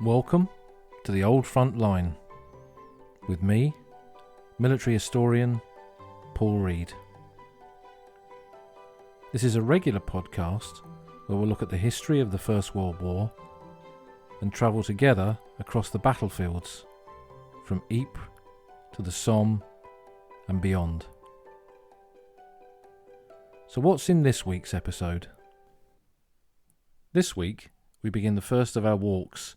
Welcome to the Old Front Line with me, military historian Paul Reed. This is a regular podcast where we'll look at the history of the First World War and travel together across the battlefields from Ypres to the Somme and beyond. So what's in this week's episode? This week we begin the first of our walks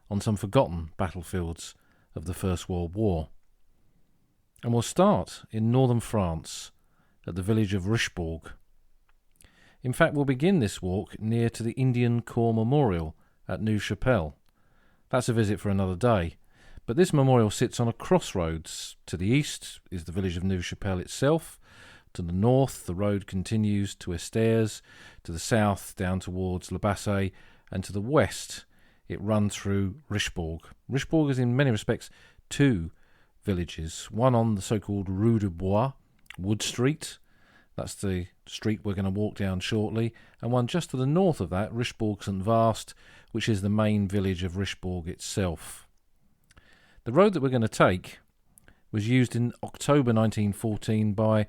on some forgotten battlefields of the First World War. And we'll start in northern France at the village of Richebourg. In fact, we'll begin this walk near to the Indian Corps Memorial at Neuve-Chapelle. That's a visit for another day. But this memorial sits on a crossroads. To the east is the village of Neuve-Chapelle itself. To the north, the road continues to Esters. To the south, down towards Le Basset. And to the west, it runs through Richebourg. Richebourg is in many respects two villages. One on the so-called Rue de Boar, Wood Street. That's the street we're going to walk down shortly. And one just to the north of that, Richebourg-Saint-Vaast, which is the main village of Richebourg itself. The road that we're going to take was used in October 1914 by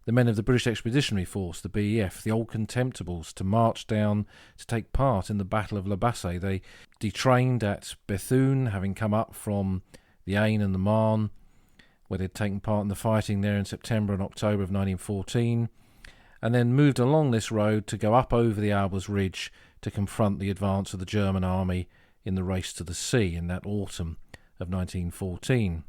the men of the British Expeditionary Force, the BEF, the old Contemptibles, to march down to take part in the Battle of Le Basset. They detrained at Bethune, having come up from the Aisne and the Marne, where they'd taken part in the fighting there in September and October of 1914, and then moved along this road to go up over the Albers Ridge to confront the advance of the German army in the race to the sea in that autumn of 1914.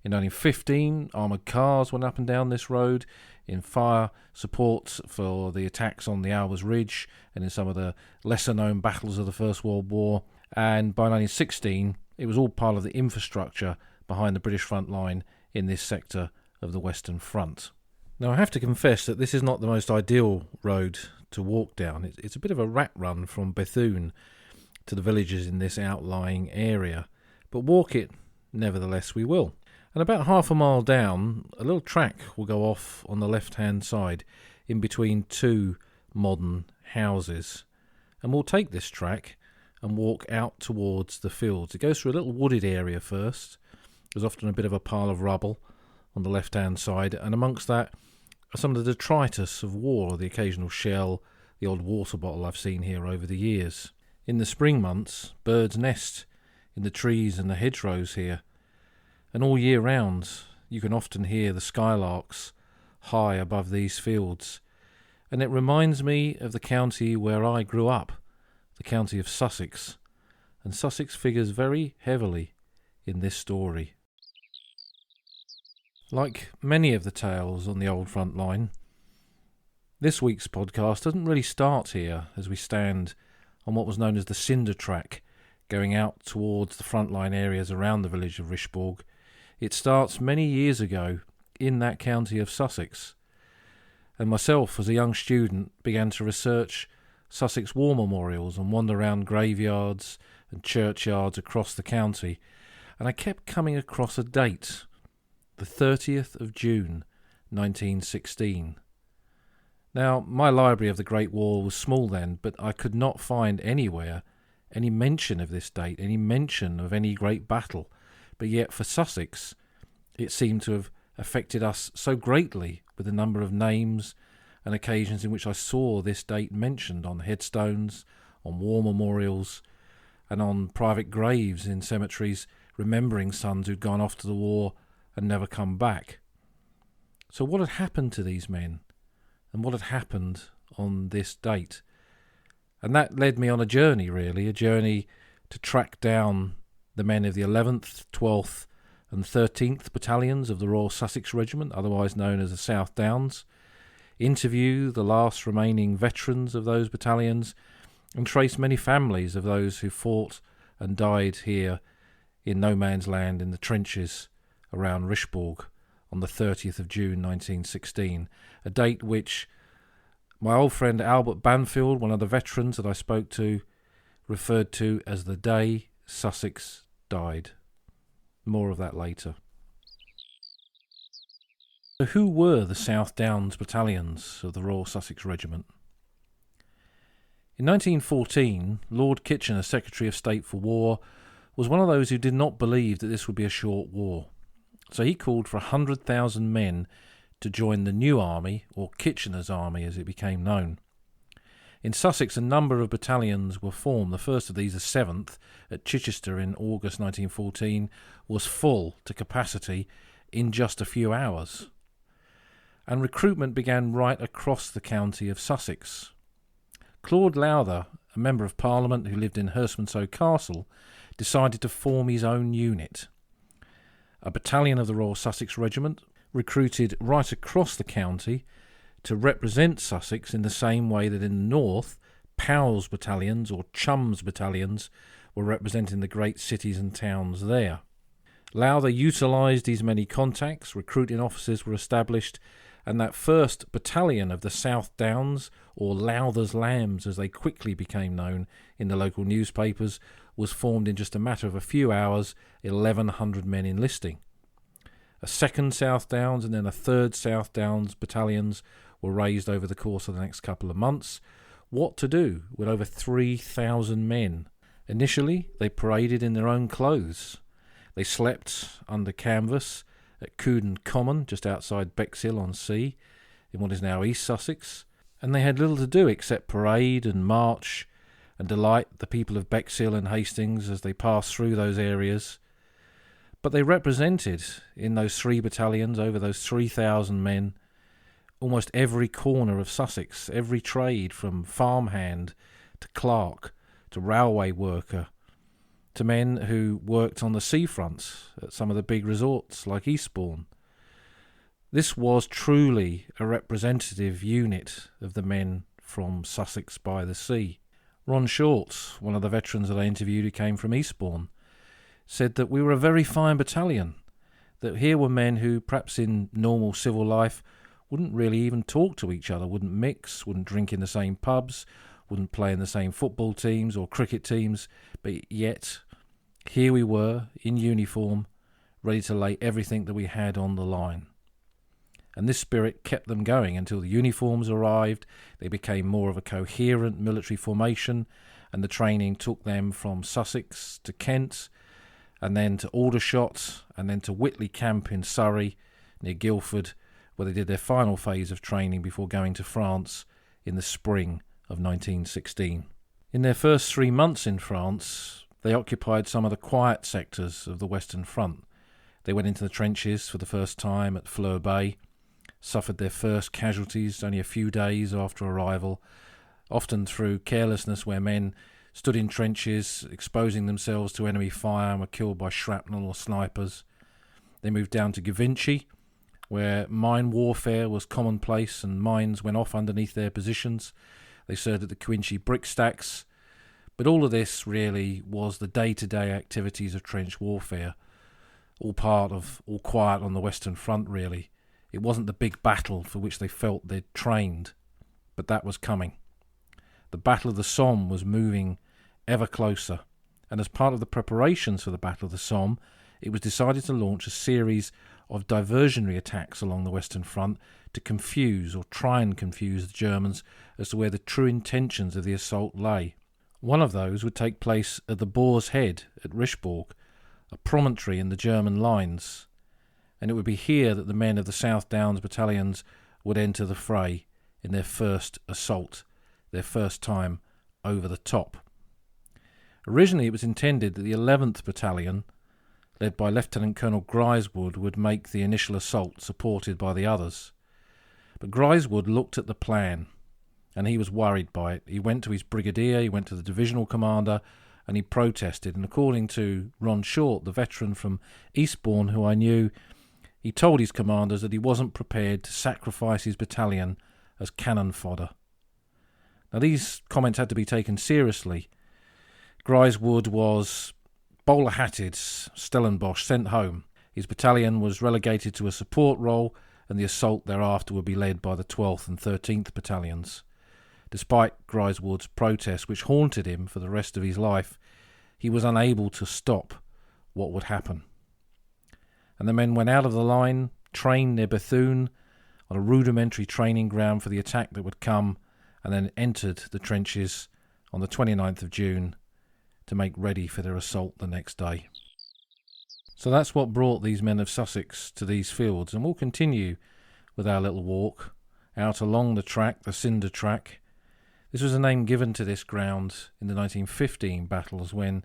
In 1915, armoured cars went up and down this road in fire support for the attacks on the Albers Ridge and in some of the lesser-known battles of the First World War. And by 1916, it was all part of the infrastructure behind the British front line in this sector of the Western Front. Now, I have to confess that this is not the most ideal road to walk down. It's a bit of a rat run from Bethune to the villages in this outlying area, but walk it, nevertheless, we will. And about half a mile down, a little track will go off on the left-hand side in between two modern houses. And we'll take this track and walk out towards the fields. It goes through a little wooded area first. There's often a bit of a pile of rubble on the left-hand side, and amongst that are some of the detritus of war, the occasional shell, the old water bottle I've seen here over the years. In the spring months, birds nest in the trees and the hedgerows here. And all year round, you can often hear the skylarks high above these fields. And it reminds me of the county where I grew up, the county of Sussex. And Sussex figures very heavily in this story. Like many of the tales on the Old Front Line, this week's podcast doesn't really start here as we stand on what was known as the Cinder Track, going out towards the frontline areas around the village of Richebourg. It starts many years ago in that county of Sussex. And myself, as a young student, began to research Sussex war memorials and wander around graveyards and churchyards across the county. And I kept coming across a date, the 30th of June, 1916. Now, my library of the Great War was small then, but I could not find anywhere any mention of this date, any mention of any great battle. But yet for Sussex, it seemed to have affected us so greatly with the number of names and occasions in which I saw this date mentioned on headstones, on war memorials, and on private graves in cemeteries remembering sons who'd gone off to the war and never come back. So what had happened to these men? And what had happened on this date? And that led me on a journey, really, a journey to track down the men of the 11th, 12th and 13th Battalions of the Royal Sussex Regiment, otherwise known as the Southdowns, interview the last remaining veterans of those battalions, and trace many families of those who fought and died here in no man's land in the trenches around Richebourg on the 30th of June 1916, a date which my old friend Albert Banfield, one of the veterans that I spoke to, referred to as the day Sussex died. More of that later. So who were the Southdowns Battalions of the Royal Sussex Regiment? In 1914, Lord Kitchener, Secretary of State for War, was one of those who did not believe that this would be a short war. So he called for 100,000 men to join the New Army, or Kitchener's Army as it became known. In Sussex, a number of battalions were formed. The first of these, the 7th, at Chichester in August 1914, was full to capacity in just a few hours. And recruitment began right across the county of Sussex. Claude Lowther, a member of Parliament who lived in Herstmonceux Castle, decided to form his own unit. A battalion of the Royal Sussex Regiment, recruited right across the county to represent Sussex in the same way that in the north, Powell's battalions or Chum's battalions were representing the great cities and towns there. Lowther utilised his many contacts, recruiting officers were established, and that first battalion of the Southdowns, or Lowther's Lambs as they quickly became known in the local newspapers, was formed in just a matter of a few hours, 1,100 men enlisting. A second Southdowns and then a third Southdowns battalions were raised over the course of the next couple of months. What to do with over 3,000 men? Initially, they paraded in their own clothes. They slept under canvas at Couden Common, just outside Bexhill-on-Sea, in what is now East Sussex, and they had little to do except parade and march and delight the people of Bexhill and Hastings as they passed through those areas. But they represented, in those 3 battalions, over those 3,000 men, almost every corner of Sussex, every trade from farmhand to clerk to railway worker, to men who worked on the seafronts at some of the big resorts like Eastbourne. This was truly a representative unit of the men from Sussex by the sea. Ron Short, one of the veterans that I interviewed who came from Eastbourne, said that we were a very fine battalion, that here were men who perhaps in normal civil life wouldn't really even talk to each other, wouldn't mix, wouldn't drink in the same pubs, wouldn't play in the same football teams or cricket teams, but yet here we were in uniform, ready to lay everything that we had on the line. And this spirit kept them going until the uniforms arrived. They became more of a coherent military formation, and the training took them from Sussex to Kent, and then to Aldershot, and then to Whitley Camp in Surrey, near Guildford, where they did their final phase of training before going to France in the spring of 1916. In their first 3 months in France, they occupied some of the quiet sectors of the Western Front. They went into the trenches for the first time at Fleur Bay, suffered their first casualties only a few days after arrival, often through carelessness where men stood in trenches, exposing themselves to enemy fire and were killed by shrapnel or snipers. They moved down to Givenchy, where mine warfare was commonplace and mines went off underneath their positions. They served at the Givenchy brick stacks. But all of this really was the day-to-day activities of trench warfare, all quiet on the Western Front really. It wasn't the big battle for which they felt they'd trained, but that was coming. The Battle of the Somme was moving ever closer, and as part of the preparations for the Battle of the Somme, it was decided to launch a series of diversionary attacks along the Western Front to confuse or try and confuse the Germans as to where the true intentions of the assault lay. One of those would take place at the Boar's Head at Richebourg, a promontory in the German lines, and it would be here that the men of the Southdowns battalions would enter the fray in their first assault, their first time over the top. Originally it was intended that the 11th Battalion, led by Lieutenant Colonel Griswood, would make the initial assault, supported by the others. But Griswood looked at the plan, and he was worried by it. He went to his brigadier, he went to the divisional commander, and he protested. And according to Ron Short, the veteran from Eastbourne, who I knew, he told his commanders that he wasn't prepared to sacrifice his battalion as cannon fodder. Now these comments had to be taken seriously. Griswood was bowler-hatted, Stellenbosch, sent home. His battalion was relegated to a support role, and the assault thereafter would be led by the 12th and 13th Battalions. Despite Griswood's protest, which haunted him for the rest of his life, he was unable to stop what would happen. And the men went out of the line, trained near Bethune, on a rudimentary training ground for the attack that would come, and then entered the trenches on the 29th of June to make ready for their assault the next day. So that's what brought these men of Sussex to these fields, and we'll continue with our little walk out along the track, the Cinder Track. This was a name given to this ground in the 1915 battles when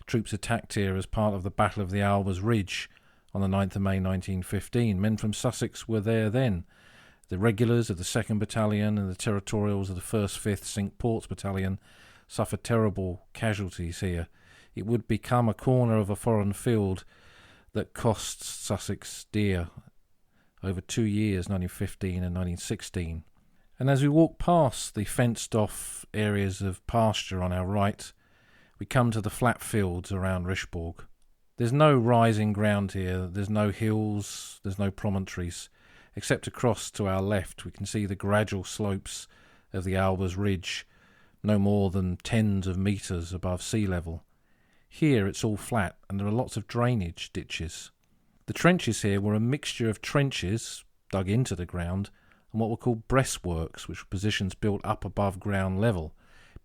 troops attacked here as part of the Battle of the Albers Ridge on the 9th of May 1915. Men from Sussex were there then. The regulars of the 2nd Battalion and the territorials of the 1st, 5th Cinque Ports Battalion suffered terrible casualties here. It would become a corner of a foreign field that cost Sussex dear over 2 years, 1915 and 1916. And as we walk past the fenced-off areas of pasture on our right, we come to the flat fields around Richebourg. There's no rising ground here, there's no hills, there's no promontories, except across to our left we can see the gradual slopes of the Albers Ridge, no more than tens of metres above sea level. Here it's all flat and there are lots of drainage ditches. The trenches here were a mixture of trenches dug into the ground and what were called breastworks, which were positions built up above ground level,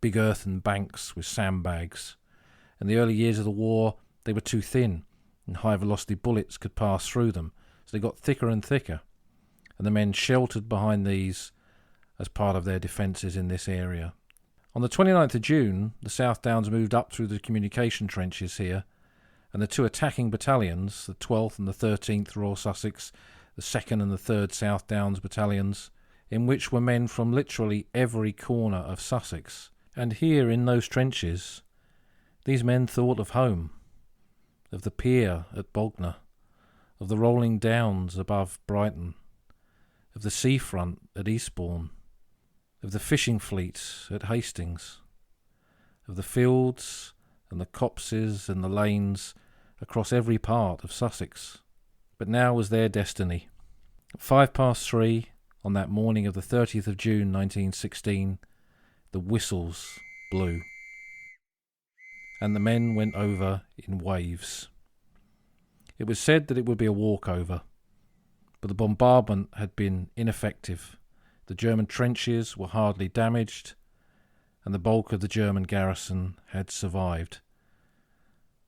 big earthen banks with sandbags. In the early years of the war they were too thin and high velocity bullets could pass through them, so they got thicker and thicker, and the men sheltered behind these as part of their defences in this area. On the 29th of June, the Southdowns moved up through the communication trenches here, and the two attacking battalions, the 12th and the 13th Royal Sussex, the 2nd and the 3rd Southdowns battalions, in which were men from literally every corner of Sussex. And here in those trenches, these men thought of home, of the pier at Bognor, of the rolling downs above Brighton, of the seafront at Eastbourne, of the fishing fleet at Hastings, of the fields and the copses and the lanes across every part of Sussex. But now was their destiny. At 3:05 on that morning of the 30th of June 1916, the whistles blew, and the men went over in waves. It was said that it would be a walkover, but the bombardment had been ineffective. The German trenches were hardly damaged, and the bulk of the German garrison had survived.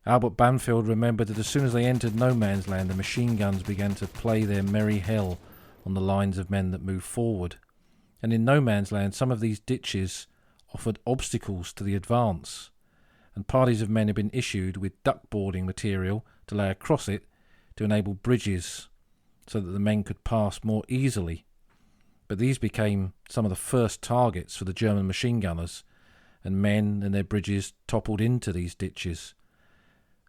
Albert Banfield remembered that as soon as they entered no man's land, the machine guns began to play their merry hell on the lines of men that moved forward. And in no man's land, some of these ditches offered obstacles to the advance, and parties of men had been issued with duckboarding material to lay across it to enable bridges so that the men could pass more easily. But these became some of the first targets for the German machine gunners, and men and their bridges toppled into these ditches.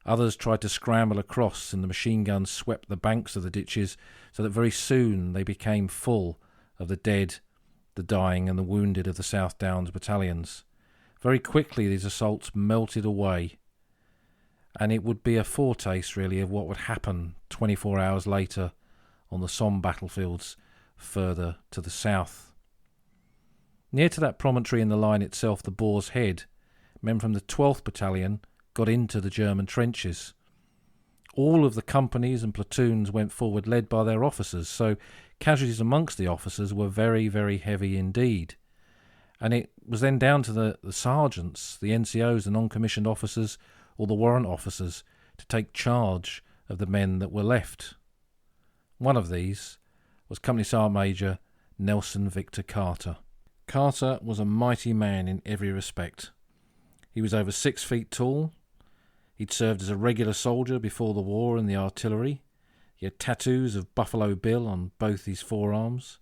Others tried to scramble across, and the machine guns swept the banks of the ditches, so that very soon they became full of the dead, the dying and the wounded of the Southdowns battalions. Very quickly these assaults melted away, and it would be a foretaste really of what would happen 24 hours later on the Somme battlefields further to the south. Near to that promontory in the line itself, the Boar's Head, men from the 12th Battalion got into the German trenches. All of the companies and platoons went forward led by their officers, so casualties amongst the officers were very, very heavy indeed. And it was then down to the sergeants, the NCOs, the non-commissioned officers, or the warrant officers to take charge of the men that were left. One of these was Company Sergeant Major Nelson Victor Carter. Carter was a mighty man in every respect. He was over 6 feet tall. He'd served as a regular soldier before the war in the artillery. He had tattoos of Buffalo Bill on both his forearms.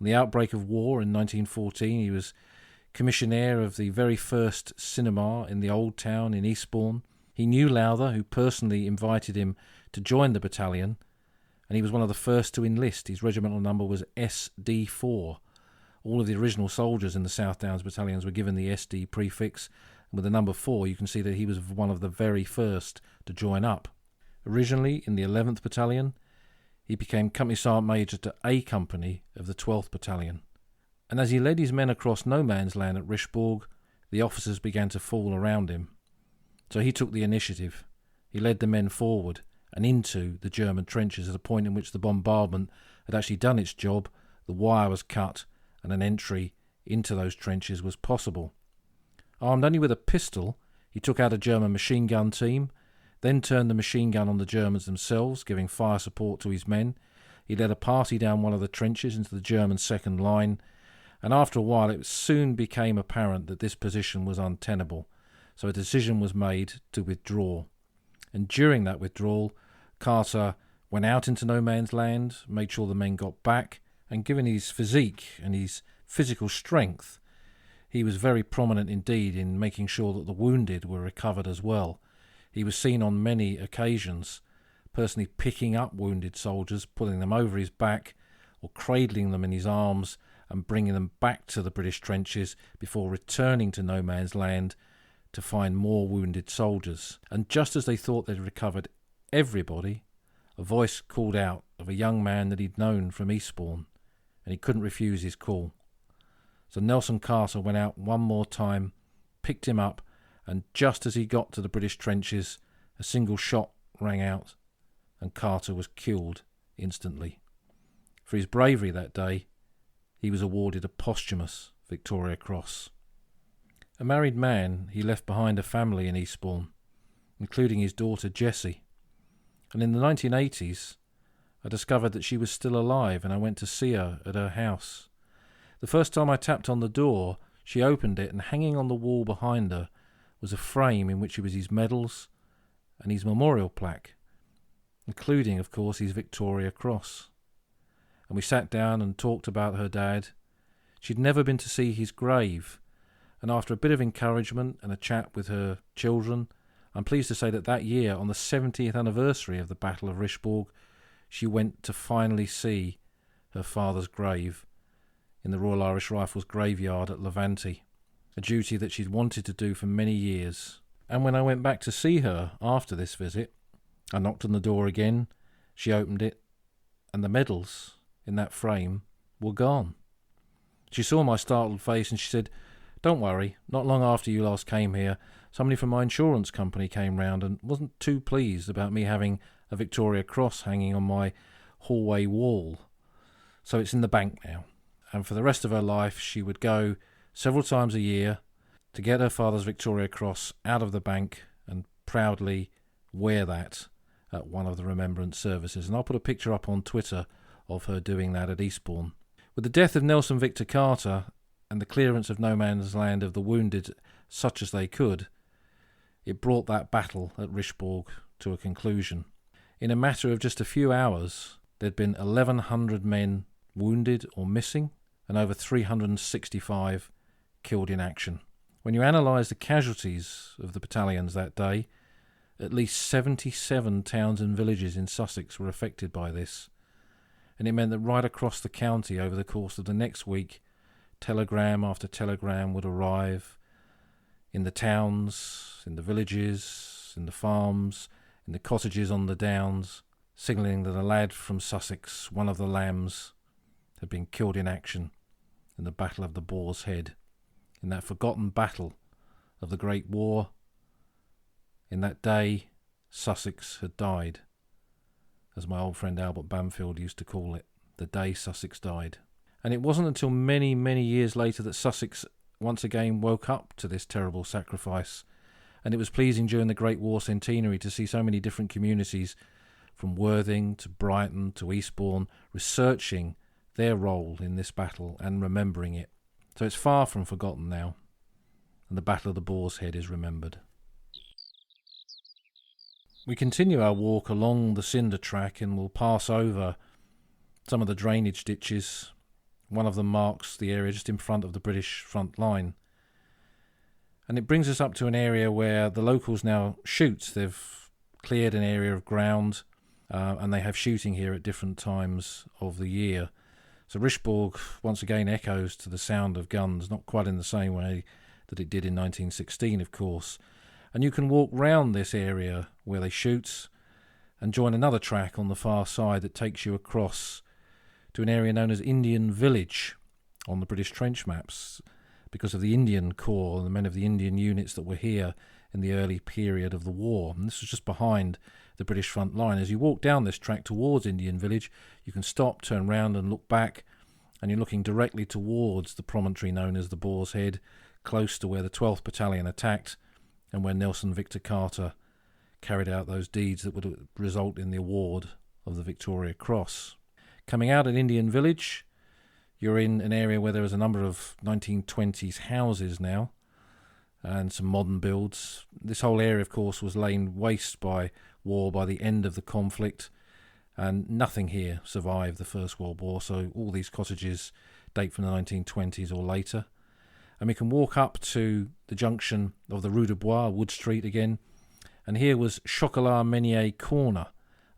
On the outbreak of war in 1914, he was commissionaire of the very first cinema in the Old Town in Eastbourne. He knew Lowther, who personally invited him to join the battalion, and he was one of the first to enlist. His regimental number was SD4. All of the original soldiers in the Southdowns battalions were given the SD prefix, and with the number 4 you can see that he was one of the very first to join up. Originally in the 11th Battalion, he became Company Sergeant Major to A Company of the 12th Battalion. And as he led his men across no man's land at Richebourg, the officers began to fall around him. So he took the initiative. He led the men forward and into the German trenches at a point in which the bombardment had actually done its job, the wire was cut, and an entry into those trenches was possible. Armed only with a pistol, He took out a German machine gun team, then turned the machine gun on the Germans themselves, giving fire support to his men. He led a party down one of the trenches into the German second line, and after a while it soon became apparent that this position was untenable, so a decision was made to withdraw. And during that withdrawal, Carter went out into no man's land, made sure the men got back, and given his physique and his physical strength, he was very prominent indeed in making sure that the wounded were recovered as well. He was seen on many occasions personally picking up wounded soldiers, pulling them over his back or cradling them in his arms and bringing them back to the British trenches before returning to no man's land to find more wounded soldiers. And just as they thought they'd recovered everybody, a voice called out of a young man that he'd known from Eastbourne, and he couldn't refuse his call. So Nelson Carter went out one more time, picked him up, and just as he got to the British trenches, a single shot rang out, and Carter was killed instantly. For his bravery that day, he was awarded a posthumous Victoria Cross. A married man, he left behind a family in Eastbourne, including his daughter Jessie. And in the 1980s, I discovered that she was still alive, and I went to see her at her house. The first time I tapped on the door, she opened it, and hanging on the wall behind her was a frame in which it was his medals and his memorial plaque, including, of course, his Victoria Cross. And we sat down and talked about her dad. She'd never been to see his grave, and after a bit of encouragement and a chat with her children, I'm pleased to say that that year, on the 70th anniversary of the Battle of Richebourg, she went to finally see her father's grave in the Royal Irish Rifles graveyard at Levante, a duty that she'd wanted to do for many years. And when I went back to see her after this visit, I knocked on the door again, she opened it, and the medals in that frame were gone. She saw my startled face and she said, "Don't worry, not long after you last came here, somebody from my insurance company came round and wasn't too pleased about me having a Victoria Cross hanging on my hallway wall. So it's in the bank now." And for the rest of her life, she would go several times a year to get her father's Victoria Cross out of the bank and proudly wear that at one of the remembrance services. And I'll put a picture up on Twitter of her doing that at Eastbourne. With the death of Nelson Victor Carter and the clearance of no man's land of the wounded such as they could, it brought that battle at Richebourg to a conclusion. In a matter of just a few hours, there'd been 1,100 men wounded or missing, and over 365 killed in action. When you analyse the casualties of the battalions that day, at least 77 towns and villages in Sussex were affected by this, and it meant that right across the county over the course of the next week, telegram after telegram would arrive in the towns, in the villages, in the farms, in the cottages on the downs, signalling that a lad from Sussex, one of the Lambs, had been killed in action in the Battle of the Boar's Head, in that forgotten battle of the Great War. In that day, Sussex had died, as my old friend Albert Bamfield used to call it, the day Sussex died. And it wasn't until many, many years later that Sussex once again woke up to this terrible sacrifice, and it was pleasing during the Great War centenary to see so many different communities, from Worthing to Brighton to Eastbourne, researching their role in this battle and remembering it. So it's far from forgotten now, and the Battle of the Boar's Head is remembered. We continue our walk along the cinder track and will pass over some of the drainage ditches. One of them marks the area just in front of the British front line. And it brings us up to an area where the locals now shoot. They've cleared an area of ground and they have shooting here at different times of the year. So Richebourg once again echoes to the sound of guns, not quite in the same way that it did in 1916, of course. And you can walk round this area where they shoot and join another track on the far side that takes you across to an area known as Indian Village on the British trench maps, because of the Indian Corps and the men of the Indian units that were here in the early period of the war. And this was just behind the British front line. As you walk down this track towards Indian Village, you can stop, turn round and look back, and you're looking directly towards the promontory known as the Boar's Head, close to where the 12th Battalion attacked and where Nelson Victor Carter carried out those deeds that would result in the award of the Victoria Cross. Coming out at Indian Village, you're in an area where there is a number of 1920s houses now and some modern builds. This whole area, of course, was laid waste by war by the end of the conflict, and nothing here survived the First World War, so all these cottages date from the 1920s or later. And we can walk up to the junction of the Rue de Boar, Wood Street again, and here was Chocolat Meunier Corner,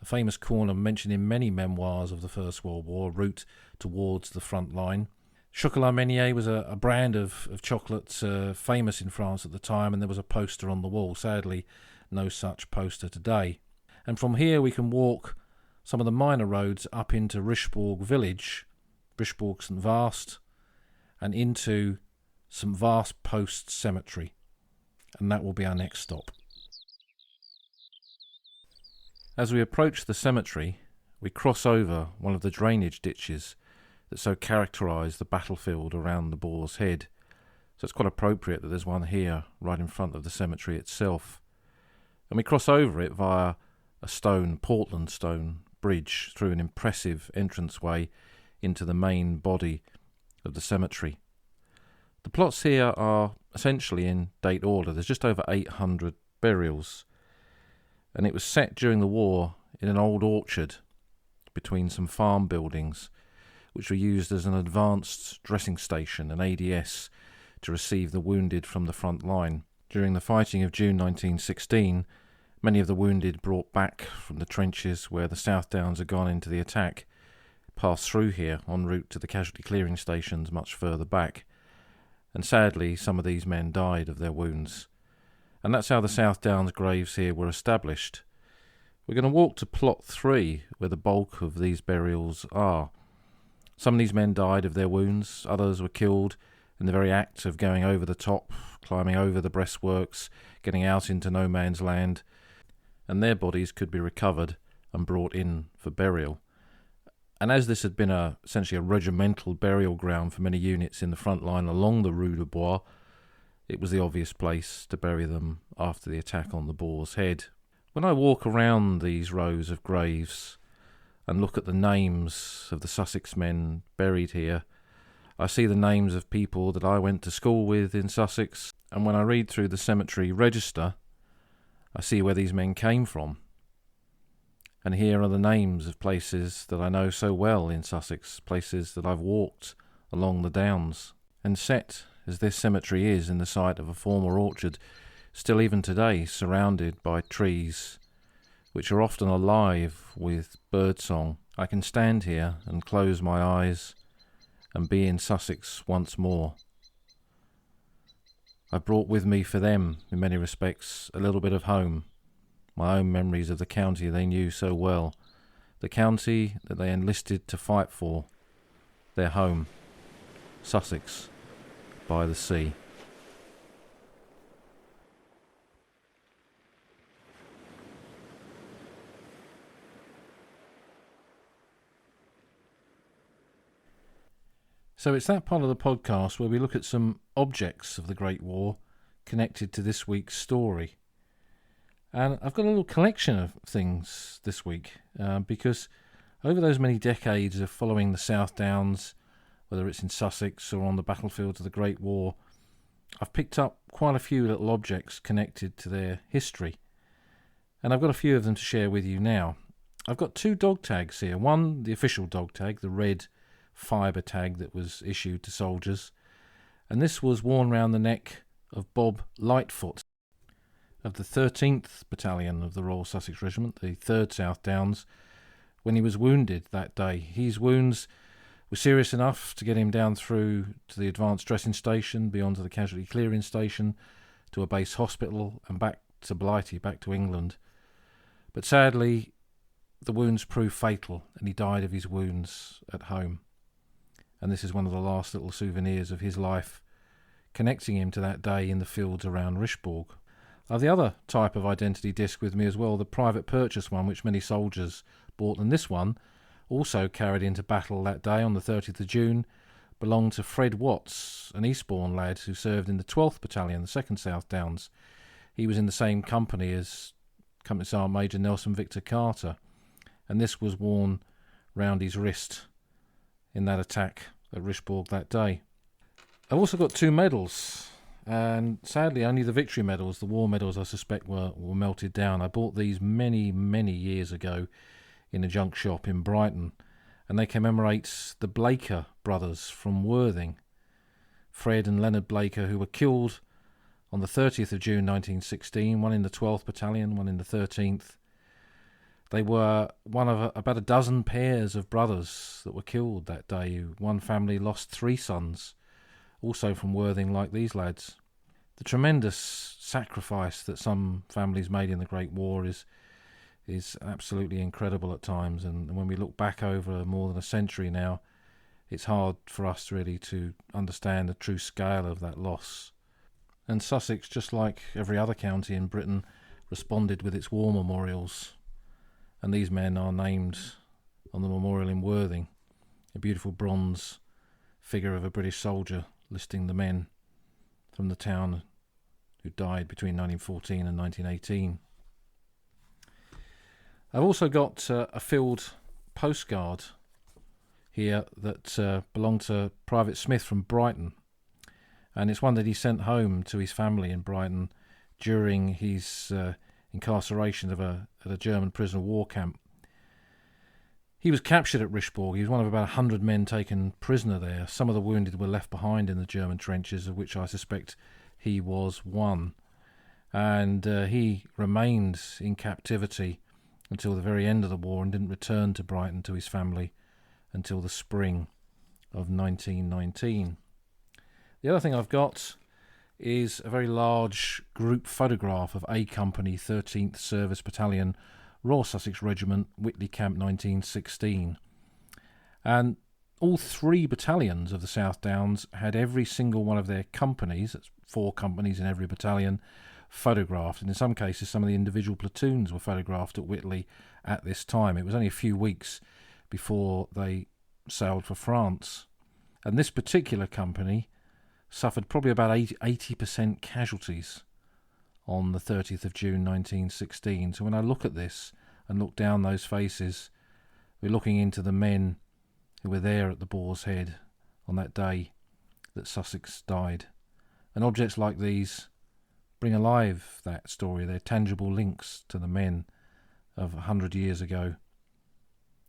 a famous corner mentioned in many memoirs of the First World War, route towards the front line. Chocolat Meunier was a brand of chocolate famous in France at the time, and there was a poster on the wall. Sadly, no such poster today. And from here we can walk some of the minor roads up into Richebourg village, Richebourg St Vast, and into St Vast Post Cemetery. And that will be our next stop. As we approach the cemetery, we cross over one of the drainage ditches that so characterise the battlefield around the Boar's Head. So it's quite appropriate that there's one here right in front of the cemetery itself. And we cross over it via a Portland stone bridge through an impressive entranceway into the main body of the cemetery. The plots here are essentially in date order. There's just over 800 burials, and it was set during the war in an old orchard between some farm buildings, which were used as an advanced dressing station, an ADS, to receive the wounded from the front line. During the fighting of June 1916, many of the wounded brought back from the trenches where the Southdowns had gone into the attack passed through here en route to the casualty clearing stations much further back. And sadly, some of these men died of their wounds. And that's how the Southdowns graves here were established. We're going to walk to plot 3, where the bulk of these burials are. Some of these men died of their wounds, others were killed in the very act of going over the top, climbing over the breastworks, getting out into no man's land, and their bodies could be recovered and brought in for burial. And as this had been essentially a regimental burial ground for many units in the front line along the Rue de Boar, it was the obvious place to bury them after the attack on the Boar's Head. When I walk around these rows of graves and look at the names of the Sussex men buried here, I see the names of people that I went to school with in Sussex, and when I read through the cemetery register, I see where these men came from. And here are the names of places that I know so well in Sussex, places that I've walked along the downs. And set as this cemetery is in the site of a former orchard, still even today surrounded by trees, which are often alive with birdsong, I can stand here and close my eyes and be in Sussex once more. I brought with me for them, in many respects, a little bit of home, my own memories of the county they knew so well, the county that they enlisted to fight for, their home, Sussex, by the sea. So it's that part of the podcast where we look at some objects of the Great War connected to this week's story. And I've got a little collection of things this week because over those many decades of following the Southdowns, whether it's in Sussex or on the battlefields of the Great War, I've picked up quite a few little objects connected to their history. And I've got a few of them to share with you now. I've got 2 dog tags here. One, the official dog tag, the red fibre tag that was issued to soldiers, and this was worn round the neck of Bob Lightfoot of the 13th Battalion of the Royal Sussex Regiment, the 3rd Southdowns, when he was wounded that day. His wounds were serious enough to get him down through to the advanced dressing station, beyond to the casualty clearing station, to a base hospital, and back to Blighty, back to England. But sadly, the wounds proved fatal, and he died of his wounds at home. And this is one of the last little souvenirs of his life, connecting him to that day in the fields around Richebourg. I have the other type of identity disc with me as well, the private purchase one, which many soldiers bought, and this one, also carried into battle that day on the 30th of June, belonged to Fred Watts, an Eastbourne lad who served in the 12th Battalion, the 2nd Southdowns. he was in the same company as Company Sergeant Major Nelson Victor Carter, and this was worn round his wrist in that attack at Richebourg that day. I've also got 2 medals, and sadly only the victory medals. The war medals, I suspect, were melted down. I bought these many, many years ago in a junk shop in Brighton, and they commemorate the Blaker brothers from Worthing, Fred and Leonard Blaker, who were killed on the 30th of June 1916, one in the 12th Battalion, one in the 13th. They were one of about a dozen pairs of brothers that were killed that day. One family lost 3 sons, also from Worthing, like these lads. The tremendous sacrifice that some families made in the Great War is absolutely incredible at times, and when we look back over more than a century now, it's hard for us really to understand the true scale of that loss. And Sussex, just like every other county in Britain, responded with its war memorials, and these men are named on the memorial in Worthing, a beautiful bronze figure of a British soldier listing the men from the town who died between 1914 and 1918. I've also got a field postcard here that belonged to Private Smith from Brighton, and it's one that he sent home to his family in Brighton during his incarceration at a German prisoner of war camp. He was captured at Richebourg. He was one of about 100 men taken prisoner there. Some of the wounded were left behind in the German trenches, of which I suspect he was one. And he remained in captivity until the very end of the war and didn't return to Brighton to his family until the spring of 1919. The other thing I've got is a very large group photograph of A Company, 13th Service Battalion, Royal Sussex Regiment, Whitley Camp 1916. And all 3 battalions of the Southdowns had every single one of their companies, that's 4 companies in every battalion, photographed. And in some cases, some of the individual platoons were photographed at Whitley at this time. It was only a few weeks before they sailed for France. And this particular company suffered probably about 80% casualties on the 30th of June 1916. So when I look at this and look down those faces, we're looking into the men who were there at the Boar's Head on that day that Sussex died. And objects like these bring alive that story. They're tangible links to the men of 100 years ago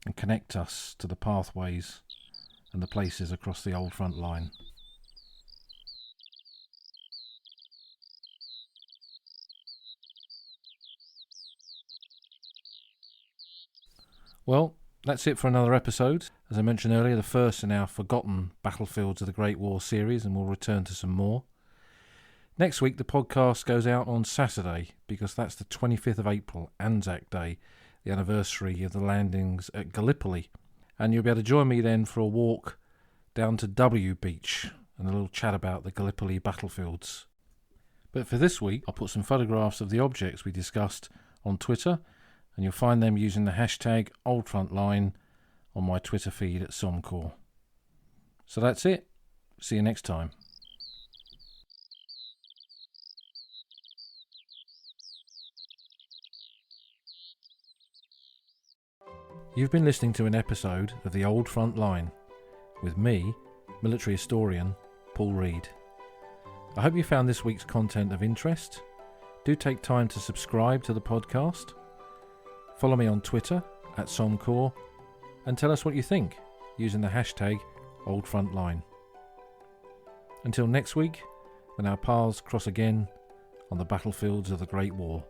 and connect us to the pathways and the places across the old front line. Well, that's it for another episode. As I mentioned earlier, the first in our Forgotten Battlefields of the Great War series, and we'll return to some more. Next week, the podcast goes out on Saturday because that's the 25th of April, Anzac Day, the anniversary of the landings at Gallipoli. And you'll be able to join me then for a walk down to W Beach and a little chat about the Gallipoli battlefields. But for this week, I'll put some photographs of the objects we discussed on Twitter, and you'll find them using the hashtag OldFrontline on my Twitter feed at Somcore. So that's it. See you next time. You've been listening to an episode of The Old Front Line with me, military historian Paul Reed. I hope you found this week's content of interest. Do take time to subscribe to the podcast. Follow me on Twitter at Somcore and tell us what you think using the hashtag OldFrontline. Until next week, when our paths cross again on the battlefields of the Great War.